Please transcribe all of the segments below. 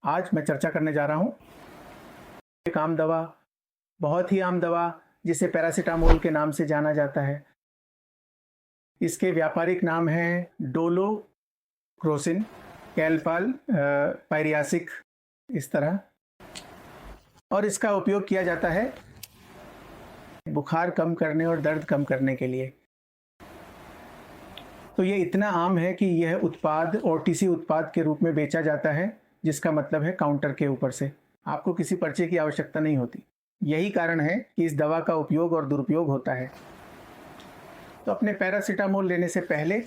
आज मैं चर्चा करने जा रहा हूँ एक आम दवा, बहुत ही आम दवा जिसे पैरासीटामोल के नाम से जाना जाता है। इसके व्यापारिक नाम हैं डोलोक्रोसिन, कैलपाल, पायरियासिक, इस तरह। और इसका उपयोग किया जाता है बुखार कम करने और दर्द कम करने के लिए। तो ये इतना आम है कि यह उत्पाद ओटीसी उत्पाद के रूप में बेचा जाता है, जिसका मतलब है काउंटर के ऊपर से। आपको किसी पर्चे की आवश्यकता नहीं होती। यही कारण है कि इस दवा का उपयोग और दुरुपयोग होता है। तो अपने पैरासीटामोल लेने से पहले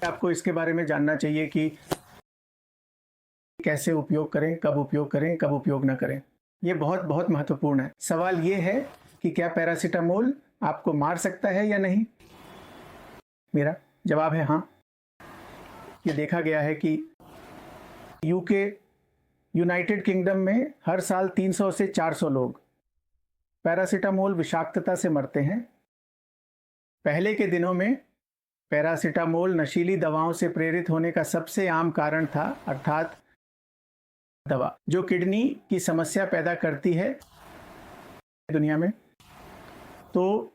आपको इसके बारे में जानना चाहिए कि कैसे उपयोग करें, कब उपयोग ना करें। ये बहुत बहुत महत्वपूर्ण है। सवाल ये है कि क्या पैरासीटामोल आपको मार सकता है या नहीं? मेरा जवाब है हाँ। ये देखा गया है कि यूके, यूनाइटेड किंगडम में हर साल 300 से 400 लोग पैरासीटामोल विषाक्तता से मरते हैं। पहले के दिनों में पैरासीटामोल नशीली दवाओं से प्रेरित होने का सबसे आम कारण था, अर्थात दवा जो किडनी की समस्या पैदा करती है दुनिया में। तो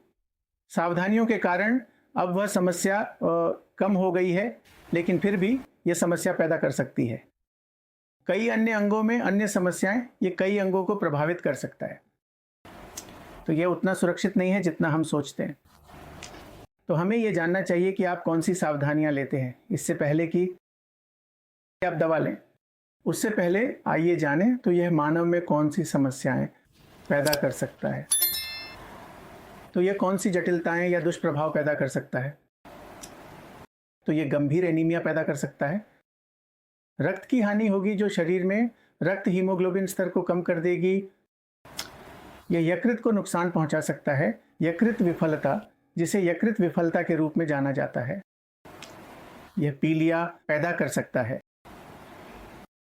सावधानियों के कारण अब वह समस्या कम हो गई है, लेकिन फिर भी यह समस्या पैदा कर सकती है। कई अन्य अंगों में अन्य समस्याएं ये कई अंगों को प्रभावित कर सकता है। तो यह उतना सुरक्षित नहीं है जितना हम सोचते हैं। तो हमें यह जानना चाहिए कि आप कौन सी सावधानियां लेते हैं इससे पहले कि आप दवा लें। उससे पहले आइए जानें तो यह मानव में कौन सी समस्याएं पैदा कर सकता है। तो यह कौन सी जटिलताएं या दुष्प्रभाव पैदा कर सकता है? तो यह गंभीर एनीमिया पैदा कर सकता है। रक्त की हानि होगी जो शरीर में रक्त हीमोग्लोबिन स्तर को कम कर देगी। यह यकृत को नुकसान पहुंचा सकता है। यकृत विफलता, जिसे यकृत विफलता के रूप में जाना जाता है, यह पीलिया पैदा कर सकता है।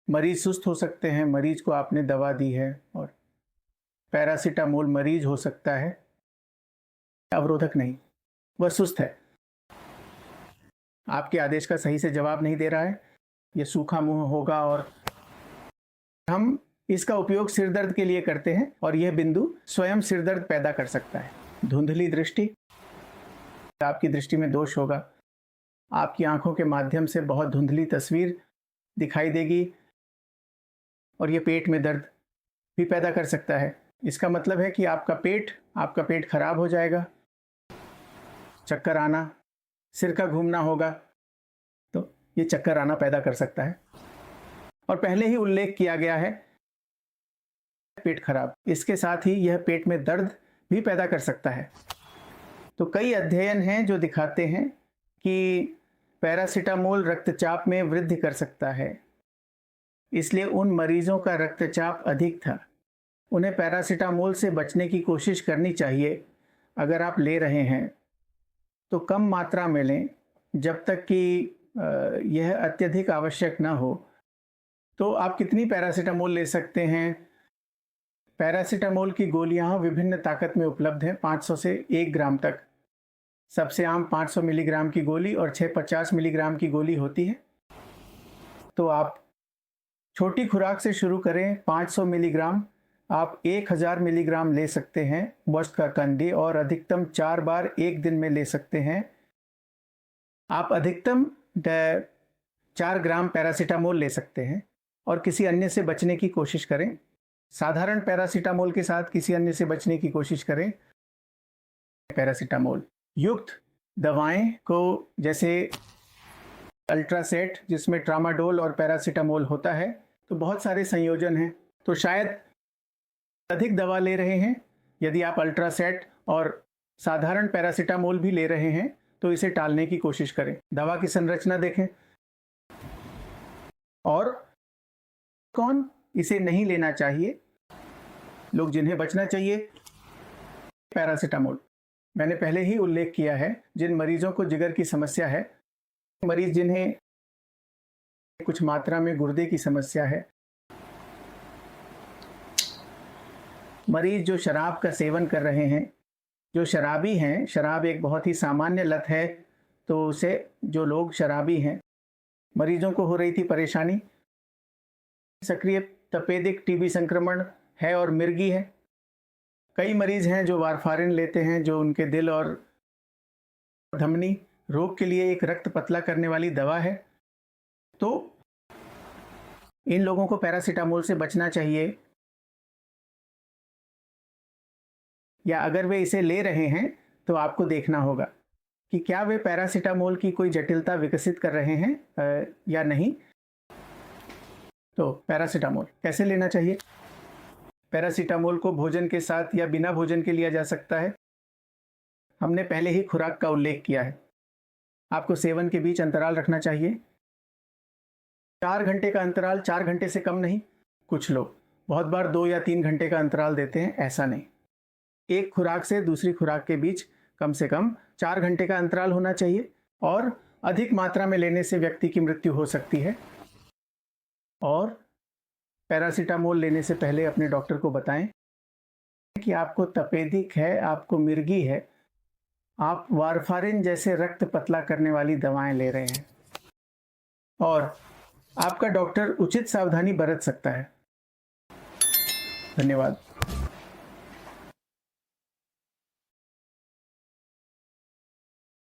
मरीज सुस्त हो सकते हैं। मरीज को आपने दवा दी है और पैरासीटामोल मरीज हो सकता है, अवरोधक नहीं, वह सुस्त है, आपके आदेश का सही से जवाब नहीं दे रहा है, यह सूखा मुंह होगा। और हम इसका उपयोग सिरदर्द के लिए करते हैं और यह बिंदु स्वयं सिरदर्द पैदा कर सकता है। धुंधली दृष्टि, आपकी दृष्टि में दोष होगा। आपकी आंखों के माध्यम से बहुत धुंधली तस्वीर दिखाई देगी और यह पेट में दर्द भी पैदा कर सकता है। इसका मतलब है कि आपका पेट खराब हो जाएगा। चक्कर आना, सिर का घूमना होगा, तो ये चक्कर आना पैदा कर सकता है। और पहले ही उल्लेख किया गया है पेट खराब, इसके साथ ही यह पेट में दर्द भी पैदा कर सकता है। तो कई अध्ययन हैं जो दिखाते हैं कि पैरासीटामोल रक्तचाप में वृद्धि कर सकता है। इसलिए उन मरीजों का रक्तचाप अधिक था, उन्हें पैरासीटामोल से बचने की कोशिश करनी चाहिए। अगर आप ले रहे हैं तो कम मात्रा में लें, जब तक कि यह अत्यधिक आवश्यक ना हो। तो आप कितनी पैरासीटामोल ले सकते हैं? पैरासीटामोल की गोलियां विभिन्न ताकत में उपलब्ध हैं, 500 से 1 ग्राम तक। सबसे आम 500 मिलीग्राम की गोली और 650 मिलीग्राम की गोली होती है। तो आप छोटी खुराक से शुरू करें। 500 मिलीग्राम आप 1000 मिलीग्राम ले सकते हैं वस्त्रकंडी, और अधिकतम 4 बार एक दिन में ले सकते हैं। आप अधिकतम 4 ग्राम पैरासीटामोल ले सकते हैं और किसी अन्य से बचने की कोशिश करें। साधारण पैरासीटामोल के साथ किसी अन्य से बचने की कोशिश करें। पैरासीटामोल युक्त दवाएं को, जैसे अल्ट्रासेट जिसमें ट्रामाडोल और पैरासीटामोल होता है, तो बहुत सारे संयोजन हैं। तो शायद अधिक दवा ले रहे हैं। यदि आप अल्ट्रासेट और साधारण पैरासीटामोल भी ले रहे हैं तो इसे टालने की कोशिश करें। दवा की संरचना देखें और कौन इसे नहीं लेना चाहिए। लोग जिन्हें बचना चाहिए, पैरासीटामोल मैंने पहले ही उल्लेख किया है। जिन मरीजों को जिगर की समस्या है, मरीज जिन्हें कुछ मात्रा में गुर्दे की समस्या है, मरीज जो शराब का सेवन कर रहे हैं, जो शराबी हैं, शराब एक बहुत ही सामान्य लत है, तो उसे जो लोग शराबी हैं, मरीजों को हो रही थी परेशानी, सक्रिय तपेदिक टीबी संक्रमण है और मिर्गी है। कई मरीज हैं जो वारफारिन लेते हैं, जो उनके दिल और धमनी रोग के लिए एक रक्त पतला करने वाली दवा है। तो इन लोगों को पैरासीटामोल से बचना चाहिए, या अगर वे इसे ले रहे हैं तो आपको देखना होगा कि क्या वे पैरासीटामोल की कोई जटिलता विकसित कर रहे हैं या नहीं। तो पैरासीटामोल कैसे लेना चाहिए? पैरासीटामोल को भोजन के साथ या बिना भोजन के लिया जा सकता है। हमने पहले ही खुराक का उल्लेख किया है। आपको सेवन के बीच अंतराल रखना चाहिए। 4 घंटे का अंतराल, 4 घंटे से कम नहीं। कुछ लोग बहुत बार 2 या 3 घंटे का अंतराल देते हैं, ऐसा नहीं। एक खुराक से दूसरी खुराक के बीच कम से कम 4 घंटे का अंतराल होना चाहिए, और अधिक मात्रा में लेने से व्यक्ति की मृत्यु हो सकती है। और पैरासीटामोल लेने से पहले अपने डॉक्टर को बताएं कि आपको तपेदिक है, आपको मिर्गी है, आप वारफारिन जैसे रक्त पतला करने वाली दवाएं ले रहे हैं, और आपका डॉक्टर उचित सावधानी बरत सकता है। धन्यवाद।